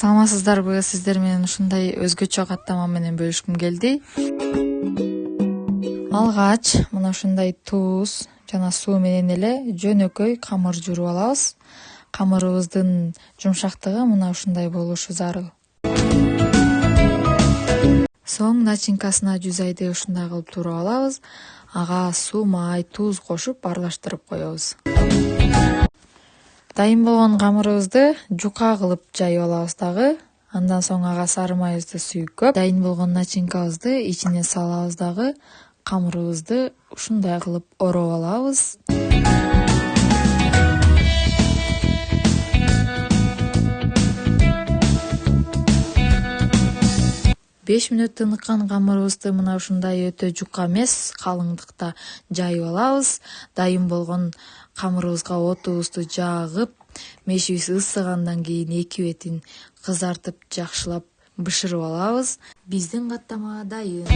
Саламатсыздарбы, сиздер менен ушундай өзгөчө каттама менен бөлүшкүм келди. Алгач мына ушундай туз жана суу менен эле жөнөкөй камыр жууруп алабыз. Камырыбыздын жумшактыгы мына ушундай болушу зарыл. Соң начинкасына жүз айды ушундай кылып туурап алабыз. Ага суу, май, туз кошуп аралаштырып коебуз. Дайым болгон камырыбызды жука кылып жайып алабыз дагы. Андан соң ага сары майыбызды сүйкөп, дайын болгон начинкабызды ичине салабыз дагы. Камырыбызды ушундай кылып ороп алабыз. 5 мүнөт тыныткан камырыбызды мына ушундай өтө жука эмес калыңдыкта жайып алабыз. Дайым болгон камырыбызга отубузду жагып, мешибиз ысыгандан кийин эки бетин кызартып жакшылап бышырып алабыз. Биздин каттама дайын.